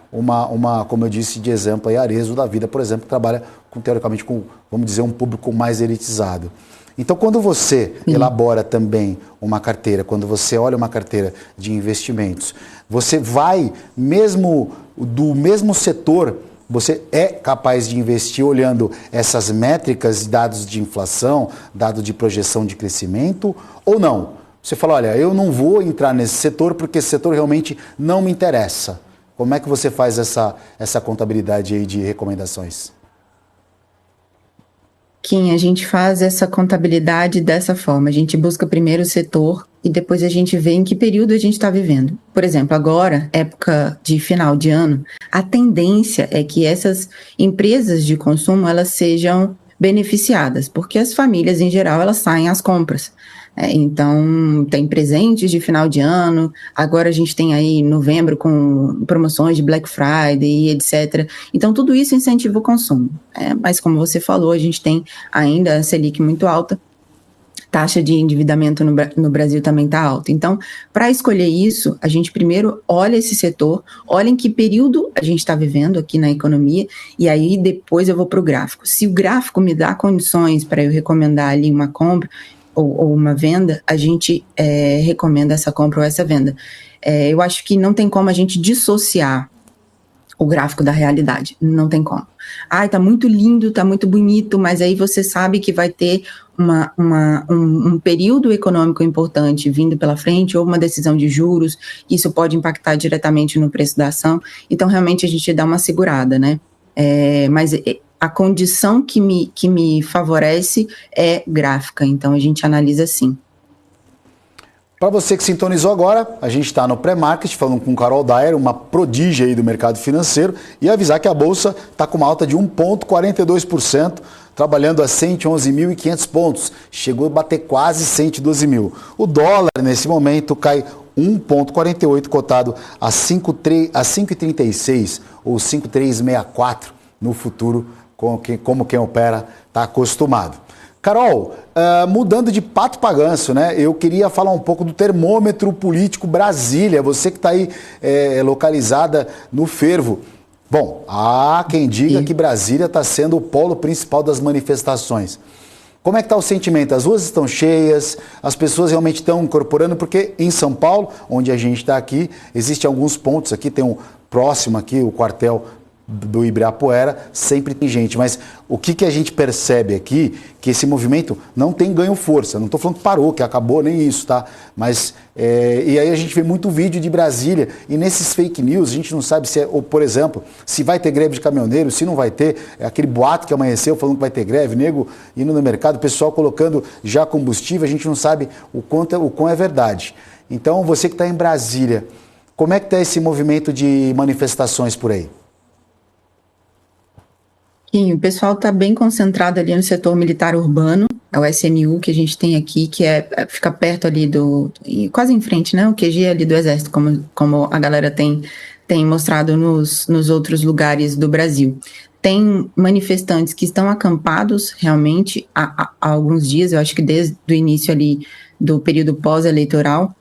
como eu disse, de exemplo, aí, Arezzo da vida, por exemplo, que trabalha teoricamente com, vamos dizer, um público mais elitizado. Então, quando você elabora também uma carteira, quando você olha uma carteira de investimentos, você vai, mesmo do mesmo setor, você é capaz de investir olhando essas métricas, dados de inflação, dados de projeção de crescimento, ou não? Você fala, olha, eu não vou entrar nesse setor porque esse setor realmente não me interessa. Como é que você faz essa contabilidade aí de recomendações? Kim, a gente faz essa contabilidade dessa forma. A gente busca primeiro o setor e depois a gente vê em que período a gente está vivendo. Por exemplo, agora, época de final de ano, a tendência é que essas empresas de consumo elas sejam beneficiadas, porque as famílias, em geral, elas saem às compras. Então, tem presentes de final de ano, agora a gente tem aí novembro com promoções de Black Friday, etc. Então, tudo isso incentiva o consumo. Mas, como você falou, a gente tem ainda a Selic muito alta, taxa de endividamento no Brasil também está alta. Então, para escolher isso, a gente primeiro olha esse setor, olha em que período a gente está vivendo aqui na economia, e aí depois eu vou para o gráfico. Se o gráfico me dá condições para eu recomendar ali uma compra, ou uma venda, a gente recomenda essa compra ou essa venda. Eu acho que não tem como a gente dissociar o gráfico da realidade, não tem como. Tá muito lindo, tá muito bonito, mas aí você sabe que vai ter um período econômico importante vindo pela frente, ou uma decisão de juros, isso pode impactar diretamente no preço da ação, então realmente a gente dá uma segurada, né? Mas a condição que me favorece é gráfica, então a gente analisa assim. Para você que sintonizou agora, a gente está no pré-market, falando com Carol Dyer, uma prodígia aí do mercado financeiro, e avisar que a Bolsa está com uma alta de 1,42%, trabalhando a 111.500 pontos. Chegou a bater quase 112 mil. O dólar, nesse momento, cai 1,48, cotado a 5,36 ou 5,364 no futuro, como quem opera está acostumado. Carol, mudando de pato para ganso, né? Eu queria falar um pouco do termômetro político Brasília, você que está aí localizada no fervo. Bom, há quem diga que Brasília está sendo o polo principal das manifestações. Como é que está o sentimento? As ruas estão cheias, as pessoas realmente estão incorporando, porque em São Paulo, onde a gente está aqui, existem alguns pontos aqui, tem um próximo aqui, o quartel do Ibirapuera, sempre tem gente, mas o que a gente percebe aqui, que esse movimento não tem ganho força, não estou falando que parou, que acabou, nem isso, tá? Mas, e aí a gente vê muito vídeo de Brasília, e nesses fake news a gente não sabe se ou, por exemplo, se vai ter greve de caminhoneiros, se não vai ter, aquele boato que amanheceu falando que vai ter greve, nego indo no mercado, o pessoal colocando já combustível, a gente não sabe o quão é verdade. Então, você que está em Brasília, como é que está esse movimento de manifestações por aí? Sim, o pessoal está bem concentrado ali no setor militar urbano, é o SMU que a gente tem aqui, que fica perto ali quase em frente, né, o QG ali do Exército, como a galera tem mostrado nos outros lugares do Brasil. Tem manifestantes que estão acampados realmente há alguns dias, eu acho que desde o início ali do período pós-eleitoral,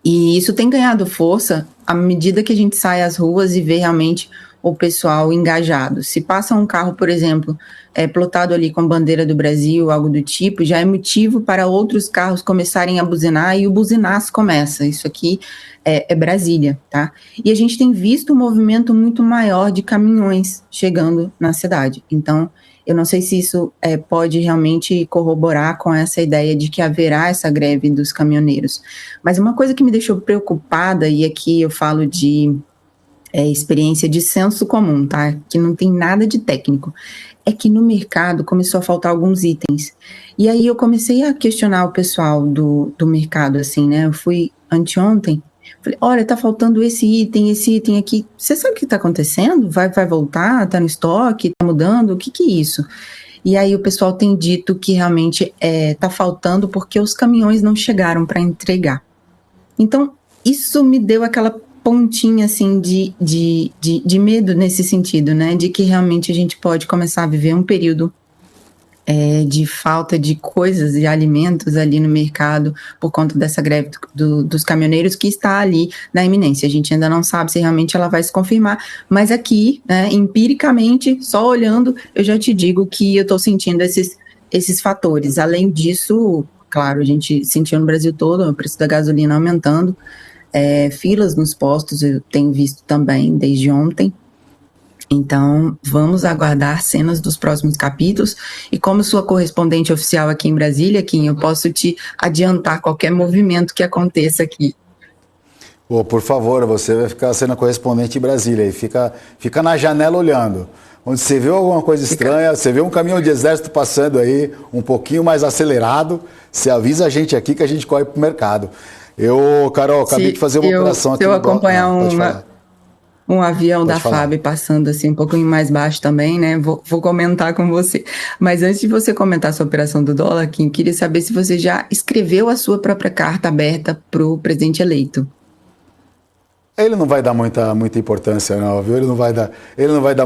e isso tem ganhado força à medida que a gente sai às ruas e vê realmente o pessoal engajado. Se passa um carro, por exemplo, plotado ali com bandeira do Brasil, algo do tipo, já é motivo para outros carros começarem a buzinar e o buzinaço começa. Isso aqui é Brasília, tá? E a gente tem visto um movimento muito maior de caminhões chegando na cidade. Então, eu não sei se isso pode realmente corroborar com essa ideia de que haverá essa greve dos caminhoneiros. Mas uma coisa que me deixou preocupada, e aqui eu falo de experiência de senso comum, tá? Que não tem nada de técnico. É que no mercado começou a faltar alguns itens. E aí eu comecei a questionar o pessoal do mercado, assim, né? Eu fui anteontem, falei, olha, tá faltando esse item aqui. Você sabe o que tá acontecendo? Vai voltar? Tá no estoque? Tá mudando? O que é isso? E aí o pessoal tem dito que realmente tá faltando porque os caminhões não chegaram para entregar. Então, isso me deu aquela pontinha assim de medo nesse sentido, né? De que realmente a gente pode começar a viver um período de falta de coisas, de alimentos ali no mercado por conta dessa greve dos caminhoneiros que está ali na iminência. A gente ainda não sabe se realmente ela vai se confirmar, mas aqui, né, empiricamente, só olhando, eu já te digo que eu estou sentindo esses fatores. Além disso, claro, a gente sentiu no Brasil todo o preço da gasolina aumentando, filas nos postos eu tenho visto também desde ontem. Então, vamos aguardar cenas dos próximos capítulos. E como sua correspondente oficial aqui em Brasília, Kim, eu posso te adiantar qualquer movimento que aconteça aqui. Oh, por favor, você vai ficar sendo correspondente em Brasília e fica na janela olhando. Onde você vê alguma coisa estranha, você vê um caminhão de exército passando aí, um pouquinho mais acelerado, você avisa a gente aqui que a gente corre para o mercado. Carol, acabei de fazer uma operação aqui. Se eu acompanhar um avião da FAB passando assim um pouquinho mais baixo também, né? Vou comentar com você. Mas antes de você comentar a sua operação do dólar, Kim, queria saber se você já escreveu a sua própria carta aberta para o presidente eleito. Ele não vai dar muita importância, não, viu? Ele não vai dar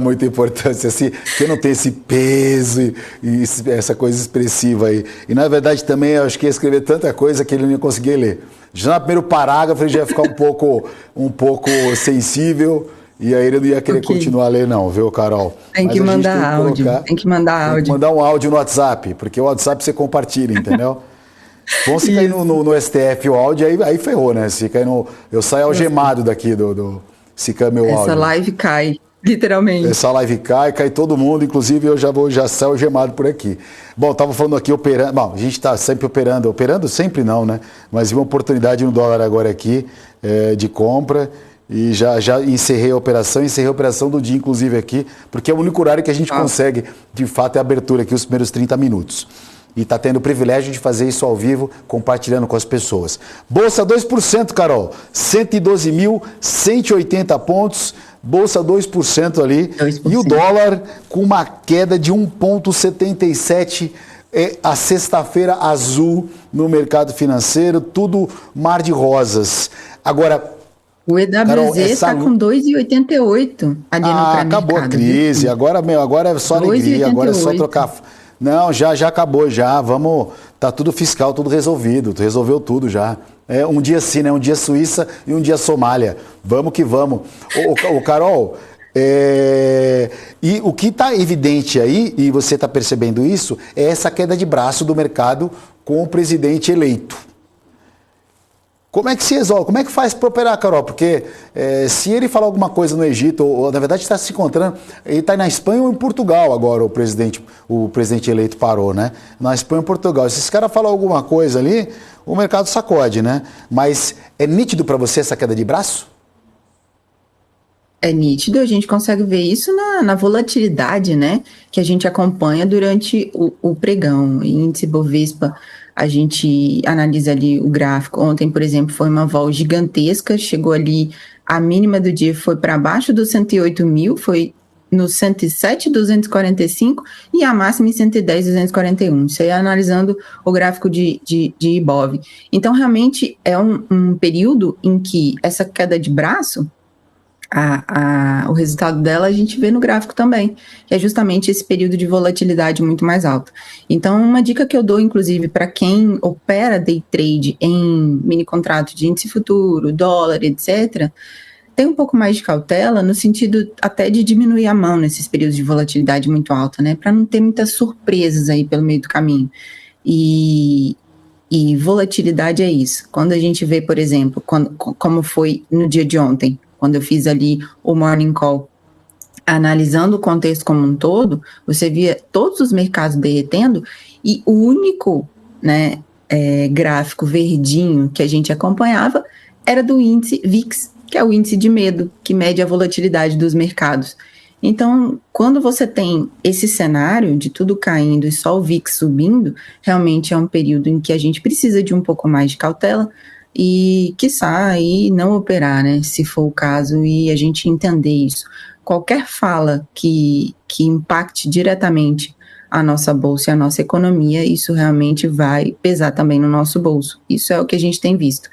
muita importância, assim, porque não tem esse peso e essa coisa expressiva aí. E, na verdade, também, eu acho que ia escrever tanta coisa que ele não ia conseguir ler. Já no primeiro parágrafo, ele já ia ficar um pouco sensível, e aí ele não ia querer continuar a ler, não, viu, Carol? Tem que mandar áudio. Tem que mandar um áudio no WhatsApp, porque o WhatsApp você compartilha, entendeu? Bom, se cair no STF o áudio, aí ferrou, né? Se cair eu saio algemado daqui se cair meu áudio. Essa live cai, literalmente. Essa live cai todo mundo, inclusive eu já saio algemado por aqui. Bom, estava falando aqui operando, bom, a gente está sempre operando sempre não, né? Mas vi uma oportunidade no dólar agora aqui, de compra, e já encerrei a operação do dia, inclusive aqui, porque é o único horário que a gente consegue, de fato, é a abertura aqui, os primeiros 30 minutos. E está tendo o privilégio de fazer isso ao vivo, compartilhando com as pessoas. Bolsa 2%, Carol. 112.180 pontos. Bolsa 2% ali. 2%. E o dólar com uma queda de 1,77. A sexta-feira azul no mercado financeiro. Tudo mar de rosas. Agora, o EWZ está com 2,88 ali no pré-mercado. Acabou a crise. Agora é só alegria. Agora é só trocar... Não, já acabou, tá tudo fiscal, tudo resolvido, resolveu tudo já. Um dia sim, né? Um dia Suíça e um dia Somália. Vamos que vamos. Carol, E o que está evidente aí, e você está percebendo isso, é essa queda de braço do mercado com o presidente eleito. Como é que se resolve? Como é que faz para operar, Carol? Porque se ele falar alguma coisa no Egito, ou na verdade está se encontrando, ele está na Espanha ou em Portugal agora, o presidente eleito parou, né? Na Espanha ou em Portugal. Se esse cara falar alguma coisa ali, o mercado sacode, né? Mas é nítido para você essa queda de braço? É nítido, a gente consegue ver isso na volatilidade, né, que a gente acompanha durante o pregão. O índice Bovespa, a gente analisa ali o gráfico. Ontem, por exemplo, foi uma vol gigantesca, chegou ali, a mínima do dia foi para baixo dos 108 mil, foi no 107,245 e a máxima em 110,241. Isso aí analisando o gráfico de Ibov. Então, realmente, é um período em que essa queda de braço, o resultado dela a gente vê no gráfico também, que é justamente esse período de volatilidade muito mais alta. Então, uma dica que eu dou, inclusive, para quem opera day trade em mini contrato de índice futuro, dólar, etc., tem um pouco mais de cautela no sentido até de diminuir a mão nesses períodos de volatilidade muito alta, né, para não ter muitas surpresas aí pelo meio do caminho. E volatilidade é isso. Quando a gente vê, por exemplo, como foi no dia de ontem, quando eu fiz ali o Morning Call, analisando o contexto como um todo, você via todos os mercados derretendo e o único, né, gráfico verdinho que a gente acompanhava era do índice VIX, que é o índice de medo, que mede a volatilidade dos mercados. Então, quando você tem esse cenário de tudo caindo e só o VIX subindo, realmente é um período em que a gente precisa de um pouco mais de cautela, e quiçá aí não operar, né, se for o caso, e a gente entender isso. Qualquer fala que impacte diretamente a nossa bolsa e a nossa economia, isso realmente vai pesar também no nosso bolso. Isso é o que a gente tem visto.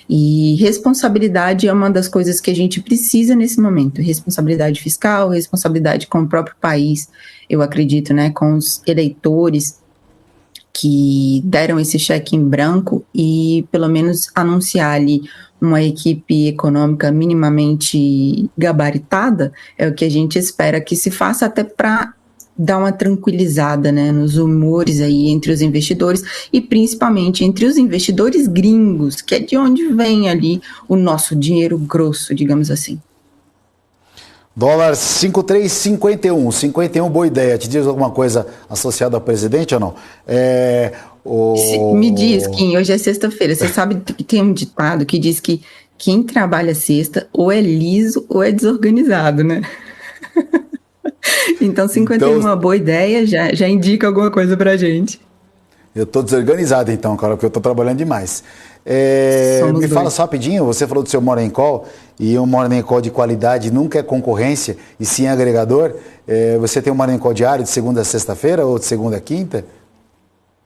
E responsabilidade é uma das coisas que a gente precisa nesse momento. Responsabilidade fiscal, responsabilidade com o próprio país, eu acredito, né, com os eleitores que deram esse cheque em branco e pelo menos anunciar ali uma equipe econômica minimamente gabaritada, é o que a gente espera que se faça até para dar uma tranquilizada, né, nos humores aí entre os investidores e principalmente entre os investidores gringos, que é de onde vem ali o nosso dinheiro grosso, digamos assim. Dólar 5,351. 51, boa ideia. Te diz alguma coisa associada ao presidente ou não? Me diz, Kim, hoje é sexta-feira. Você sabe que tem um ditado que diz que quem trabalha sexta ou é liso ou é desorganizado, né? Então 51 é uma boa ideia, já indica alguma coisa pra gente. Eu tô desorganizado então, cara, porque eu tô trabalhando demais. Me fala só rapidinho, você falou do seu Morning Call, e um Morning Call de qualidade nunca é concorrência, e sim agregador. Você tem um Morning Call diário de segunda a sexta-feira ou de segunda a quinta?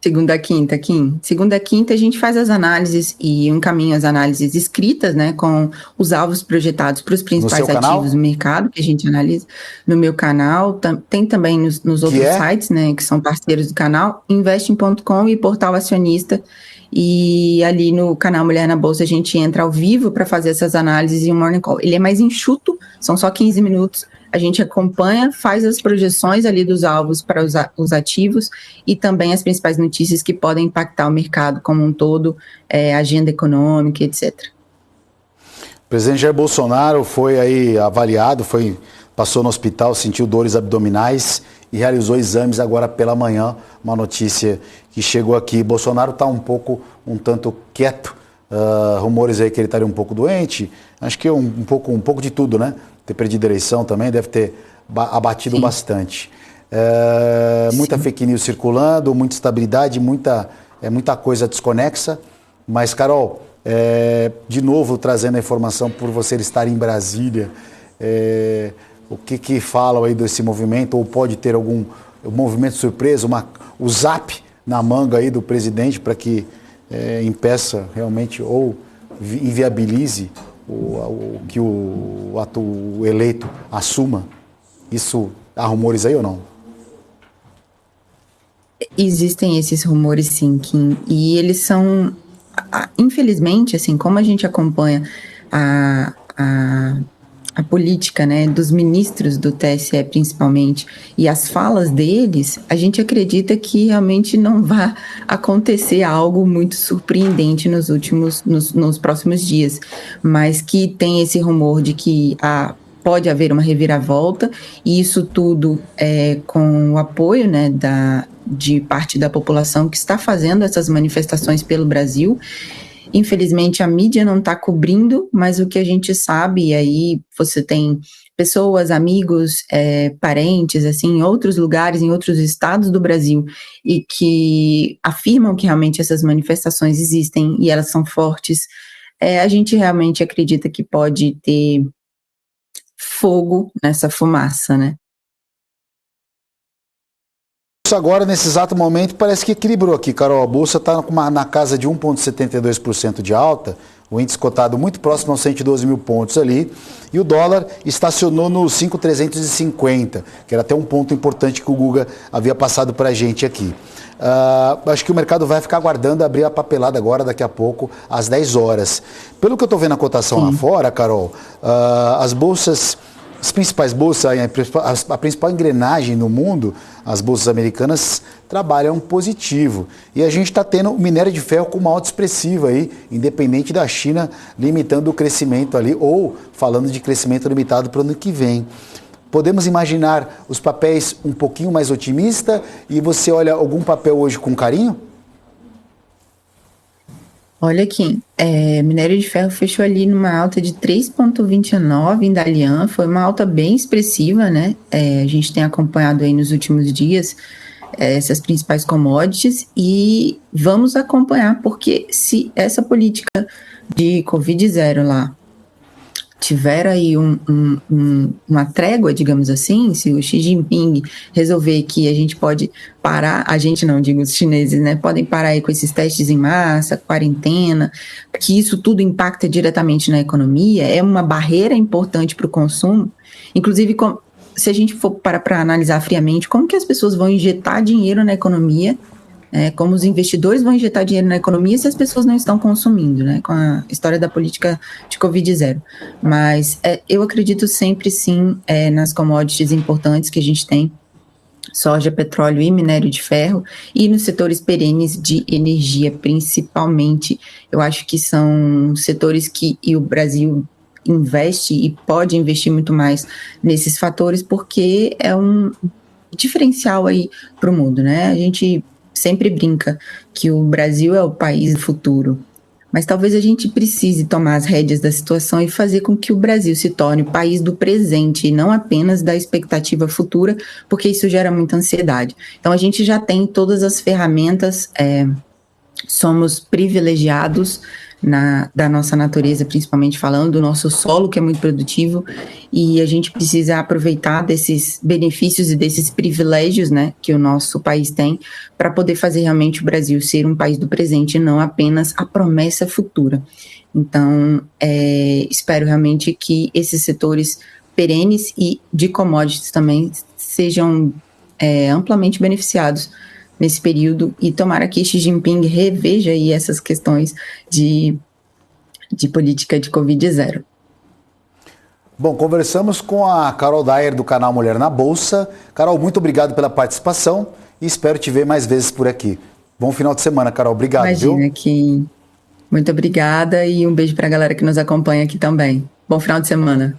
Segunda a quinta, Kim. Segunda a quinta a gente faz as análises e encaminha as análises escritas, né, com os alvos projetados para os principais ativos do mercado que a gente analisa no meu canal. Tem também nos outros sites, né, que são parceiros do canal, investing.com e Portal Acionista. E ali no canal Mulher na Bolsa a gente entra ao vivo para fazer essas análises e o Morning Call. Ele é mais enxuto, são só 15 minutos. A gente acompanha, faz as projeções ali dos alvos para os ativos e também as principais notícias que podem impactar o mercado como um todo, agenda econômica, etc. O presidente Jair Bolsonaro foi aí avaliado, passou no hospital, sentiu dores abdominais e realizou exames agora pela manhã. Uma notícia que chegou aqui. Bolsonaro está um tanto quieto. Rumores aí que ele estaria um pouco doente. Acho que um pouco de tudo, né? Ter perdido a eleição também deve ter abatido bastante. Muita fake news circulando, muita instabilidade, muita coisa desconexa. Mas, Carol, de novo trazendo a informação por você estar em Brasília, o que falam aí desse movimento? Ou pode ter algum movimento surpresa, o zap na manga aí do presidente para que impeça realmente ou inviabilize que o eleito assuma? Isso, há rumores aí ou não? Existem esses rumores, sim, Kim, e eles são, infelizmente, assim, como a gente acompanha a política, né, dos ministros do TSE principalmente, e as falas deles, a gente acredita que realmente não vai acontecer algo muito surpreendente nos próximos dias, mas que tem esse rumor de que pode haver uma reviravolta, e isso tudo com o apoio, né, de parte da população que está fazendo essas manifestações pelo Brasil. Infelizmente, a mídia não está cobrindo, mas o que a gente sabe, e aí você tem pessoas, amigos, parentes, assim, em outros lugares, em outros estados do Brasil, e que afirmam que realmente essas manifestações existem e elas são fortes, a gente realmente acredita que pode ter fogo nessa fumaça, né? Agora, nesse exato momento, parece que equilibrou aqui, Carol. A Bolsa está na casa de 1,72% de alta, o índice cotado muito próximo aos 112 mil pontos ali, e o dólar estacionou no 5,350, que era até um ponto importante que o Guga havia passado para a gente aqui. Acho que o mercado vai ficar aguardando abrir a papelada agora, daqui a pouco, às 10 horas. Pelo que eu estou vendo a cotação lá fora, Carol, as principais bolsas, a principal engrenagem no mundo, as bolsas americanas, trabalham positivo. E a gente está tendo o minério de ferro com uma alta expressiva aí, independente da China limitando o crescimento ali, ou falando de crescimento limitado para o ano que vem. Podemos imaginar os papéis um pouquinho mais otimistas, e você olha algum papel hoje com carinho? Olha aqui, minério de ferro fechou ali numa alta de 3,29 em Dalian, foi uma alta bem expressiva, né? A gente tem acompanhado aí nos últimos dias essas principais commodities, e vamos acompanhar, porque se essa política de Covid-0 lá tiver aí uma trégua, digamos assim, se o Xi Jinping resolver que a gente pode parar, a gente não, digo os chineses, né, podem parar aí com esses testes em massa, quarentena, que isso tudo impacta diretamente na economia, é uma barreira importante para o consumo, inclusive se a gente for para analisar friamente, como que as pessoas vão injetar dinheiro na economia, como os investidores vão injetar dinheiro na economia se as pessoas não estão consumindo, né, com a história da política de Covid-0. Mas eu acredito sempre, sim, nas commodities importantes que a gente tem, soja, petróleo e minério de ferro, e nos setores perenes de energia, principalmente. Eu acho que são setores que o Brasil investe e pode investir muito mais nesses fatores, porque é um diferencial aí para o mundo, né? A gente sempre brinca que o Brasil é o país do futuro, mas talvez a gente precise tomar as rédeas da situação e fazer com que o Brasil se torne o país do presente e não apenas da expectativa futura, porque isso gera muita ansiedade. Então a gente já tem todas as ferramentas, somos privilegiados da nossa natureza, principalmente falando, do nosso solo, que é muito produtivo, e a gente precisa aproveitar desses benefícios e desses privilégios, né, que o nosso país tem, para poder fazer realmente o Brasil ser um país do presente e não apenas a promessa futura. Então, espero realmente que esses setores perenes e de commodities também sejam amplamente beneficiados nesse período, e tomara que Xi Jinping reveja aí essas questões de política de Covid-0. Bom, conversamos com a Carol Dyer do canal Mulher na Bolsa. Carol, muito obrigado pela participação e espero te ver mais vezes por aqui. Bom final de semana, Carol. Obrigado, Imagina, viu? Muito obrigada e um beijo para a galera que nos acompanha aqui também. Bom final de semana.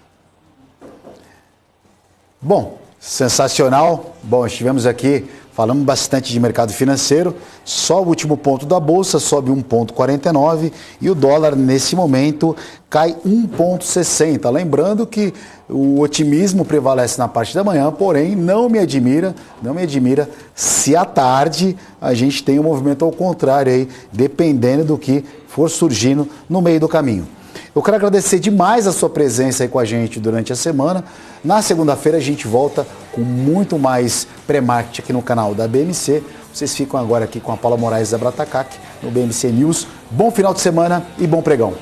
Bom, sensacional. Bom, estivemos aqui, falamos bastante de mercado financeiro. Só o último ponto da Bolsa sobe 1,49 e o dólar nesse momento cai 1,60. Lembrando que o otimismo prevalece na parte da manhã, porém não me admira se à tarde a gente tem um movimento ao contrário aí, dependendo do que for surgindo no meio do caminho. Eu quero agradecer demais a sua presença aí com a gente durante a semana. Na segunda-feira a gente volta com muito mais pré-market aqui no canal da BMC. Vocês ficam agora aqui com a Paula Moraes da Bratacac no BMC News. Bom final de semana e bom pregão.